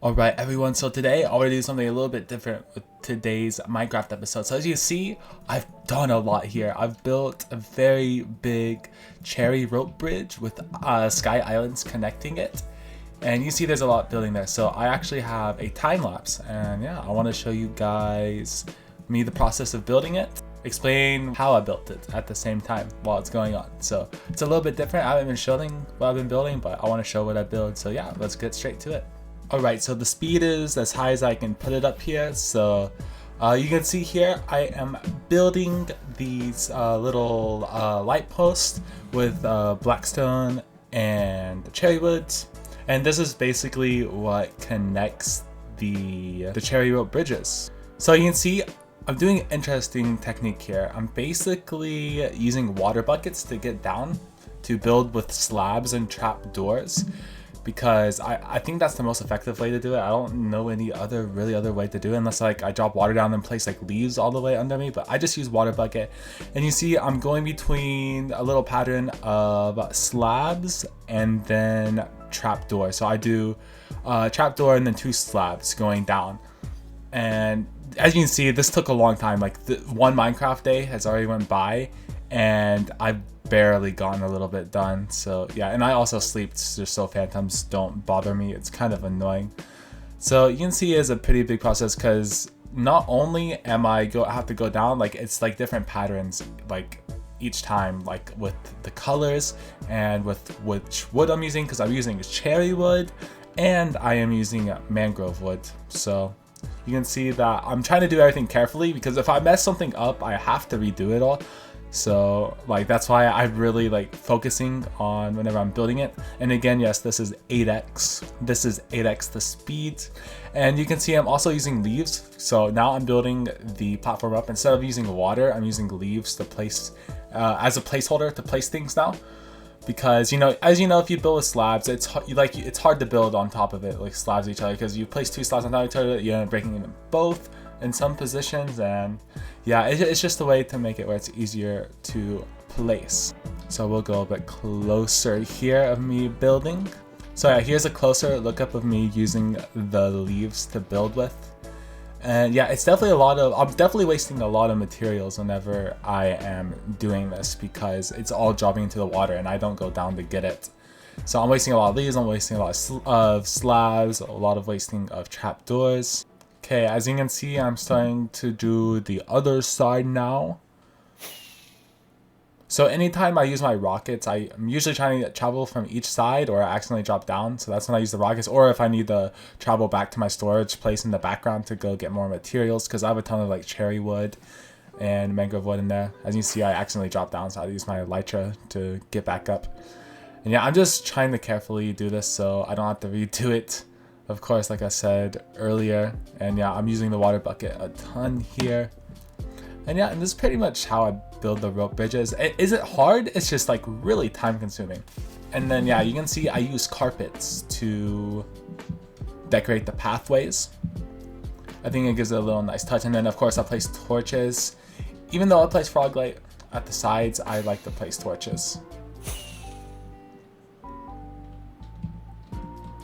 Alright everyone, so today I want to do something a little bit different with today's Minecraft episode. So as you see, I've done a lot here. I've built a very big cherry rope bridge with sky islands connecting it. And you see there's a lot building there. So I actually have a time lapse, and yeah, I want to show you guys the process of building it, explain how I built it at the same time while it's going on. So it's a little bit different. I haven't been showing what I've been building, but I want to show what I build. So yeah, let's get straight to it. Alright, so the speed is as high as I can put it up here. So you can see here I am building these little light posts with blackstone and cherry woods, and this is basically what connects the cherry rope bridges. So you can see I'm doing an interesting technique here. I'm basically using water buckets to get down to build with slabs and trap doors, because I think that's the most effective way to do it. I don't know any other way to do it unless like I drop water down and place like leaves all the way under me, but I just use water bucket. And you see I'm going between a little pattern of slabs and then trapdoor. So I do trapdoor and then 2 slabs going down. And as you can see, this took a long time. Like one Minecraft day has already went by and I've barely gotten a little bit done. So yeah, and I also sleep just so phantoms don't bother me. It's kind of annoying. So you can see it's a pretty big process, because not only am I have to go down, like it's like different patterns like each time, like with the colors and with which wood I'm using, because I'm using cherry wood and I am using mangrove wood. So you can see that I'm trying to do everything carefully, because if I mess something up I have to redo it all. So like that's why I'm really like focusing on whenever I'm building it. And again, yes, this is 8x. This is 8x the speed. And you can see I'm also using leaves. So now I'm building the platform up. Instead of using water, I'm using leaves to place as a placeholder to place things now. Because as you know, if you build with slabs, it's hard to build on top of it like slabs each other, because you place 2 slabs on top of each other, you end up breaking them both in some positions. And yeah, it's just a way to make it where it's easier to place. So we'll go a bit closer here of me building. So yeah, here's a closer look up of me using the leaves to build with. And yeah, it's definitely I'm definitely wasting a lot of materials whenever I am doing this, because it's all dropping into the water and I don't go down to get it. So I'm wasting a lot of leaves, I'm wasting a lot of slabs, a lot of wasting of trapdoors. Okay, as you can see, I'm starting to do the other side now. So anytime I use my rockets, I'm usually trying to travel from each side, or I accidentally drop down. So that's when I use the rockets, or if I need to travel back to my storage place in the background to go get more materials, because I have a ton of like cherry wood and mangrove wood in there. As you see, I accidentally dropped down, so I use my elytra to get back up. And yeah, I'm just trying to carefully do this so I don't have to redo it, of course, like I said earlier. And yeah, I'm using the water bucket a ton here. And yeah, and this is pretty much how I build the rope bridges. Is it hard? It's just like really time consuming. And then yeah, you can see I use carpets to decorate the pathways. I think it gives it a little nice touch. And then of course I place torches. Even though I place frog light at the sides, I like to place torches.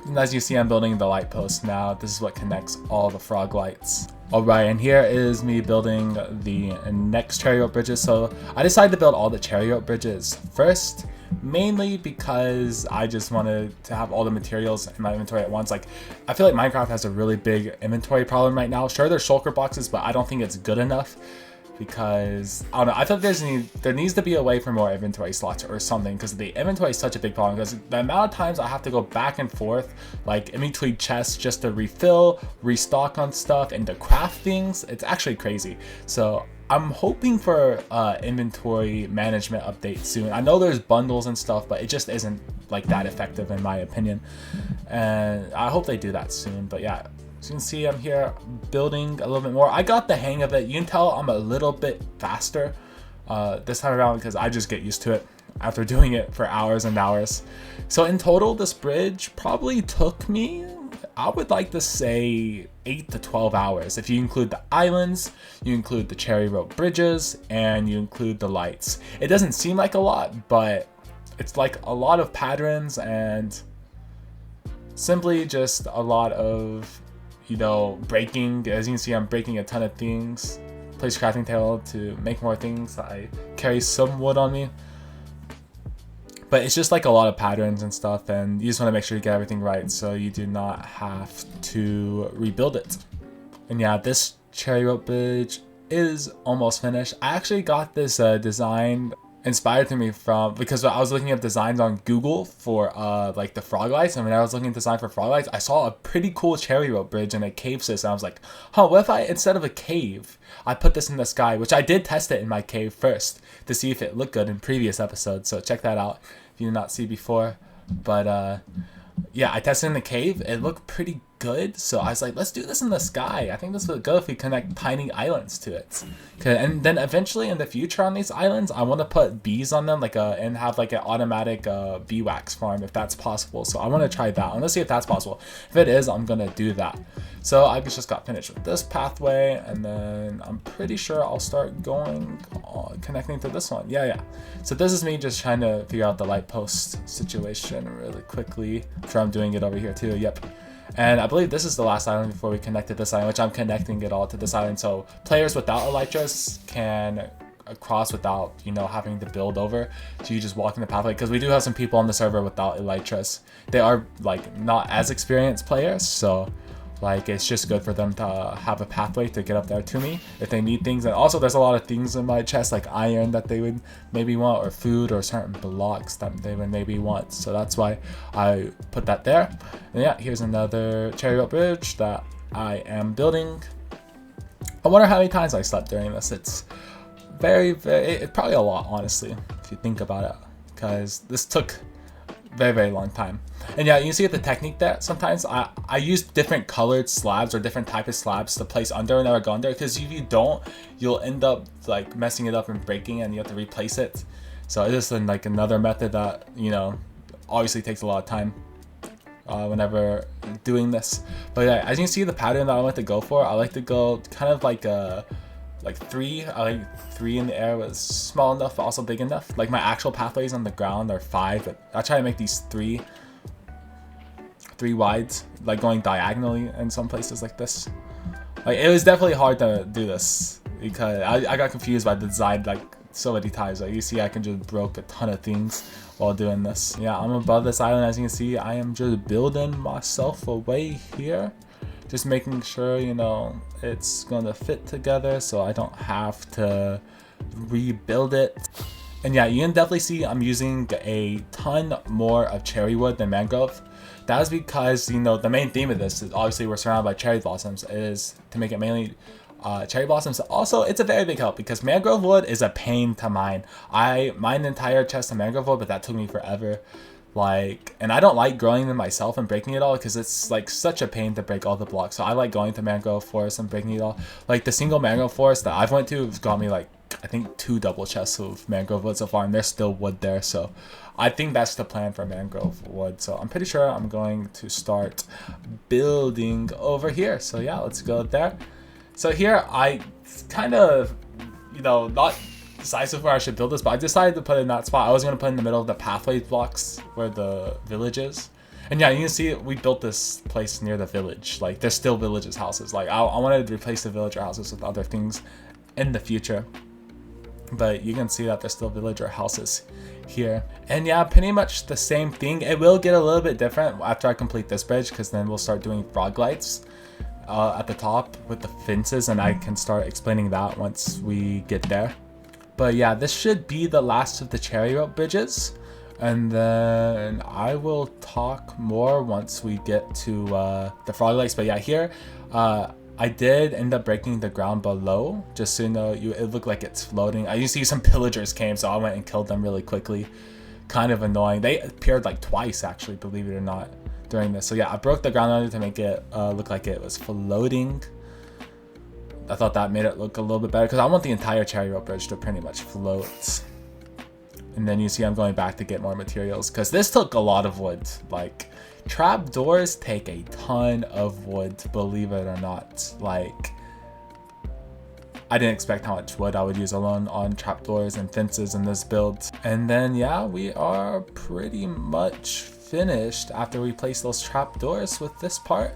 And as you see, I'm building the light post now. This is what connects all the frog lights. Alright, and here is me building the next cherry rope bridges. So I decided to build all the cherry rope bridges first, mainly because I just wanted to have all the materials in my inventory at once. Like, I feel like Minecraft has a really big inventory problem right now. Sure, there's shulker boxes, but I don't think it's good enough, because I don't know, I thought there needs to be a way for more inventory slots or something, because the inventory is such a big problem, because the amount of times I have to go back and forth like in between chests just to refill, restock on stuff, and to craft things, it's actually crazy. So I'm hoping for inventory management update soon. I know there's bundles and stuff, but it just isn't like that effective in my opinion, and I hope they do that soon. But yeah, as you can see, I'm here building a little bit more. I got the hang of it. You can tell I'm a little bit faster this time around, because I just get used to it after doing it for hours and hours. So in total, this bridge probably took me, I would like to say 8 to 12 hours. If you include the islands, you include the cherry rope bridges, and you include the lights. It doesn't seem like a lot, but it's like a lot of patterns, and simply just a lot of, you know, breaking. As you can see, I'm breaking a ton of things. Place crafting table to make more things. I carry some wood on me. But it's just like a lot of patterns and stuff, and you just want to make sure you get everything right so you do not have to rebuild it. And yeah, this cherry rope bridge is almost finished. I actually got this design inspired to me from, because I was looking at designs on Google for like the frog lights, and when I was looking at design for frog lights, I saw a pretty cool cherry rope bridge and a cave system. I was like, huh, what if I, instead of a cave, I put this in the sky, which I did test it in my cave first to see if it looked good in previous episodes, so check that out if you did not see before. But yeah, I tested in the cave. It looked pretty good, so I was like, let's do this in the sky. I think this would go if we connect tiny islands to it. And then eventually in the future on these islands, I want to put bees on them, and have like an automatic beeswax farm if that's possible. So I want to try that. I want to see if that's possible. If it is, I'm gonna do that. So I just got finished with this pathway, and then I'm pretty sure I'll start going connecting to this one. Yeah. So this is me just trying to figure out the light post situation really quickly. I'm sure I'm doing it over here too. Yep. And I believe this is the last island before we connect to this island, which I'm connecting it all to this island. So players without elytras can cross without, you know, having to build over. So you just walk in the pathway, because we do have some people on the server without elytras. They are like not as experienced players, so like it's just good for them to have a pathway to get up there to me if they need things. And also there's a lot of things in my chest, like iron that they would maybe want, or food, or certain blocks that they would maybe want. So that's why I put that there. And yeah, here's another cherry rope bridge that I am building. I wonder how many times I slept during this. It's it's probably a lot, honestly, if you think about it, because this took very long time. And yeah, you can see the technique there. Sometimes I use different colored slabs or different type of slabs to place under whenever I go under, because if you don't, you'll end up like messing it up and breaking, and you have to replace it. So it's just like another method that, you know, obviously takes a lot of time whenever doing this. But yeah, as you can see, the pattern that I like to go for, I like to go kind of like three. I like 3 in the air was small enough but also big enough. Like my actual pathways on the ground are 5, but I try to make these 3 wide, like going diagonally in some places like this. Like it was definitely hard to do this because I got confused by the design like so many times. Like you see, I can just broke a ton of things while doing this. Yeah, I'm above this island. As you can see, I am just building myself a way here, just making sure, you know, it's gonna fit together so I don't have to rebuild it. And yeah, you can definitely see I'm using a ton more of cherry wood than mangrove. That is because, you know, the main theme of this is obviously we're surrounded by cherry blossoms, is to make it mainly cherry blossoms. Also, it's a very big help because mangrove wood is a pain to mine. I mined an entire chest of mangrove wood, but that took me forever. Like, and I don't like growing them myself and breaking it all because it's like such a pain to break all the blocks. So I like going to mangrove forest and breaking it all. Like the single mangrove forest that I've went to has got me like, I think 2 double chests of mangrove wood so far, and there's still wood there. So I think that's the plan for mangrove wood. So I'm pretty sure I'm going to start building over here. So yeah, let's go there. So here I kind of, you know, not decisive where I should build this, but I decided to put it in that spot. I was going to put it in the middle of the pathway blocks where the village is. And yeah, you can see we built this place near the village. Like there's still villages houses. Like I wanted to replace the villager houses with other things in the future. But you can see that there's still villager houses here. And yeah, pretty much the same thing. It will get a little bit different after I complete this bridge, because then we'll start doing frog lights at the top with the fences, and I can start explaining that once we get there. But yeah, this should be the last of the cherry rope bridges, and then I will talk more once we get to the frog lights. But yeah, here I did end up breaking the ground below, just so you know. It looked like it's floating. You see some pillagers came, so I went and killed them really quickly. Kind of annoying. They appeared like twice, actually, believe it or not, during this. So yeah, I broke the ground under to make it look like it was floating. I thought that made it look a little bit better, because I want the entire cherry rope bridge to pretty much float. And then you see I'm going back to get more materials, because this took a lot of wood. Like, trapdoors take a ton of wood, believe it or not. Like, I didn't expect how much wood I would use alone on trapdoors and fences in this build. And then yeah, we are pretty much finished after we place those trapdoors with this part.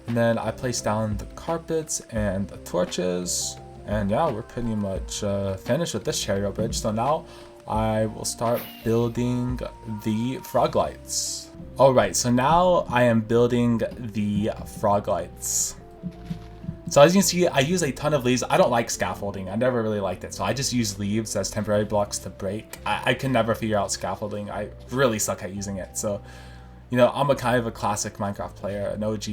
And then I place down the carpets and the torches. And yeah, we're pretty much finished with this cherry rope bridge. So now I will start building the frog lights. Alright, so now I am building the frog lights. So as you can see, I use a ton of leaves. I don't like scaffolding. I never really liked it. So I just use leaves as temporary blocks to break. I can never figure out scaffolding. I really suck at using it. So, you know, I'm a kind of a classic Minecraft player, an OG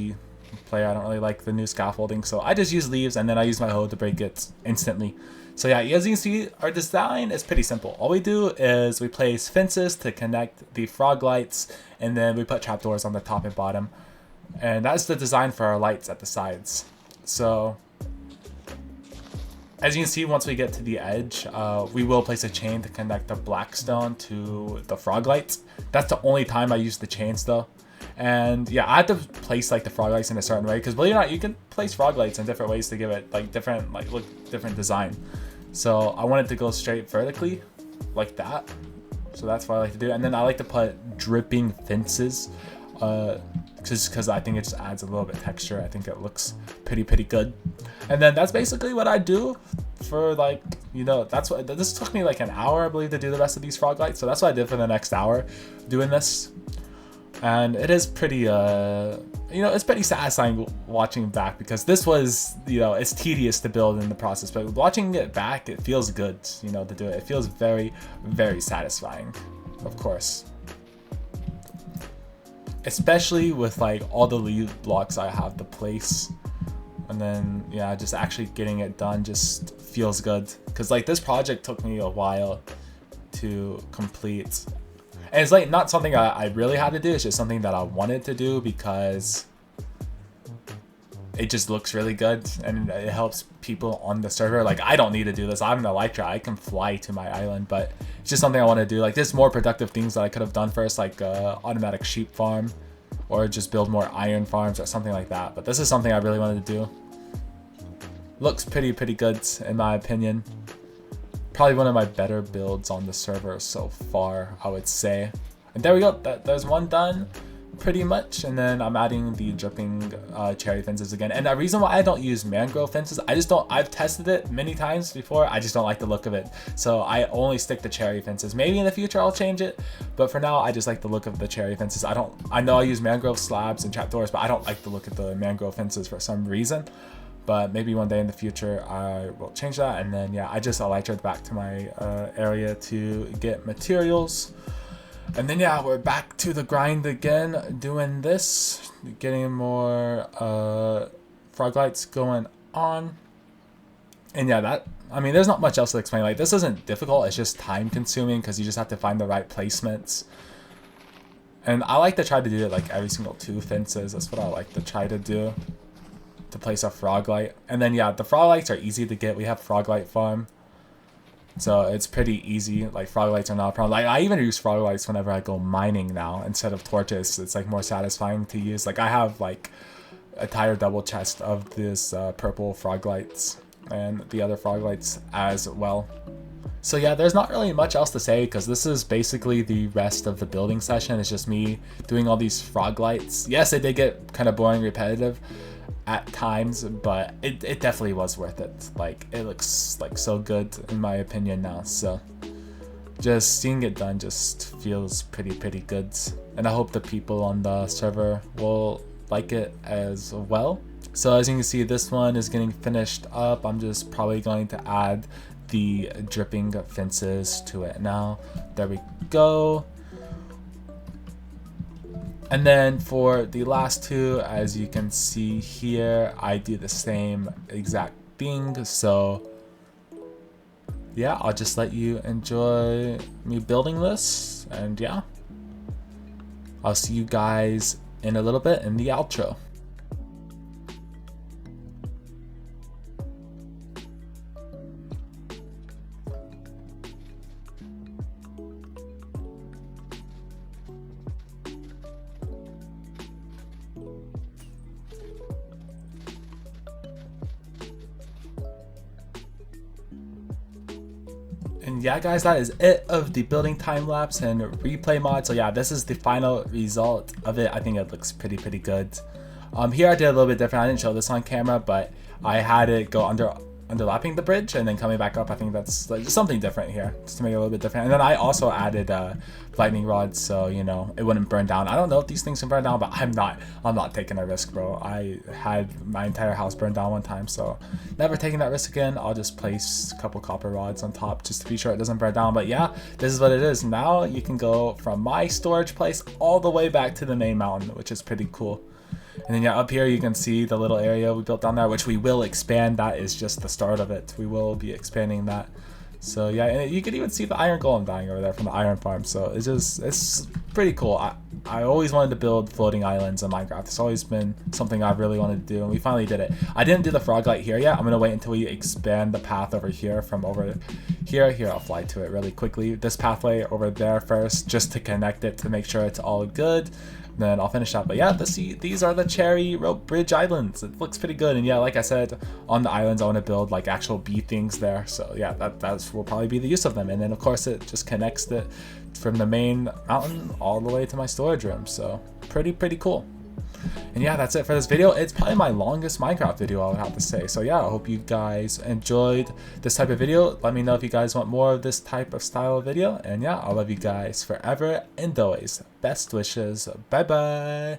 player. I don't really like the new scaffolding. So I just use leaves and then I use my hoe to break it instantly. So yeah, as you can see, our design is pretty simple. All we do is we place fences to connect the frog lights, and then we put trapdoors on the top and bottom. And that's the design for our lights at the sides. So as you can see, once we get to the edge, we will place a chain to connect the blackstone to the frog lights. That's the only time I use the chains though. And yeah, I had to place like the frog lights in a certain way, because believe it or not, you can place frog lights in different ways to give it like different design. So I want it to go straight vertically like that. So that's what I like to do. And then I like to put dripping fences, just because I think it just adds a little bit of texture. I think it looks pretty good. And then that's basically what I do for, like, you know, that's what this took me like an hour, I believe, to do the rest of these frog lights. So that's what I did for the next hour doing this. And it is pretty, you know, it's pretty satisfying watching back, because this was, you know, it's tedious to build in the process, but watching it back, it feels good, you know, to do it. It feels very satisfying, of course. Especially with like all the lead blocks I have to place. And then, yeah, just actually getting it done just feels good. Because like this project took me a while to complete. And it's like not something I really had to do, it's just something that I wanted to do because it just looks really good and it helps people on the server. Like, I don't need to do this. I'm an Elytra. I can fly to my island, but it's just something I want to do. Like, there's more productive things that I could have done first, like automatic sheep farm, or just build more iron farms or something like that. But this is something I really wanted to do. Looks pretty good in my opinion. Probably one of my better builds on the server so far, I would say. And there we go. There's one done, pretty much. And then I'm adding the dripping cherry fences again. And the reason why I don't use mangrove fences, I've tested it many times before. I just don't like the look of it. So I only stick to cherry fences. Maybe in the future I'll change it, but for now I just like the look of the cherry fences. I know I use mangrove slabs and trapdoors, but I don't like the look of the mangrove fences for some reason. But maybe one day in the future I will change that. And then yeah, I just elytraed back to my area to get materials. And then yeah, we're back to the grind again, doing this, getting more frog lights going on. And yeah, I mean, there's not much else to explain. Like, this isn't difficult, it's just time consuming because you just have to find the right placements. And I like to try to do it like every single 2 fences. That's what I like to try to do, to place a frog light. And then yeah, the frog lights are easy to get. We have frog light farm, so it's pretty easy. Like, frog lights are not a problem. Like, I even use frog lights whenever I go mining now instead of torches. It's like more satisfying to use. Like, I have like a entire double chest of this purple frog lights and the other frog lights as well. So yeah, there's not really much else to say because this is basically the rest of the building session. It's just me doing all these frog lights. Yes, it did get kind of boring, repetitive at times, but it definitely was worth it. Like, it looks like so good in my opinion now, so just seeing it done just feels pretty good. And I hope the people on the server will like it as well. So as you can see, this one is getting finished up. I'm just probably going to add the dripping fences to it now. There we go. And then for the last 2, as you can see here, I do the same exact thing. So yeah, I'll just let you enjoy me building this. And yeah, I'll see you guys in a little bit in the outro. And yeah, guys, that is it of the building time lapse and replay mod. So yeah, this is the final result of it. I think it looks pretty good. Here I did a little bit different. I didn't show this on camera, but I had it go underlapping the bridge and then coming back up. I think that's like something different here, just to make it a little bit different. And then I also added lightning rods, so you know it wouldn't burn down. I don't know if these things can burn down, but I'm not taking a risk, bro. I had my entire house burned down one time, so never taking that risk again. I'll just place a couple copper rods on top just to be sure it doesn't burn down. But yeah, this is what it is. Now you can go from my storage place all the way back to the main mountain, which is pretty cool. And then yeah, up here you can see the little area we built down there, which we will expand. That is just the start of it. We will be expanding that. So yeah, and you can even see the iron golem dying over there from the iron farm. So it's pretty cool. I always wanted to build floating islands in Minecraft. It's always been something I've really wanted to do, and we finally did it. I didn't do the frog light here yet. I'm gonna wait until we expand the path over here from over here. Here, I'll fly to it really quickly. This pathway over there first, just to connect it to make sure it's all good. Then I'll finish up. But yeah, these are the cherry rope bridge islands. It looks pretty good. And yeah, like I said, on the islands I want to build like actual bee things there. So yeah, that will probably be the use of them. And then of course it just connects it from the main mountain all the way to my storage room. So pretty cool. And yeah, that's it for this video. It's probably my longest Minecraft video, I would have to say. So yeah, I hope you guys enjoyed this type of video. Let me know if you guys want more of this type of style of video. And yeah, I love you guys forever and always. Best wishes. Bye bye.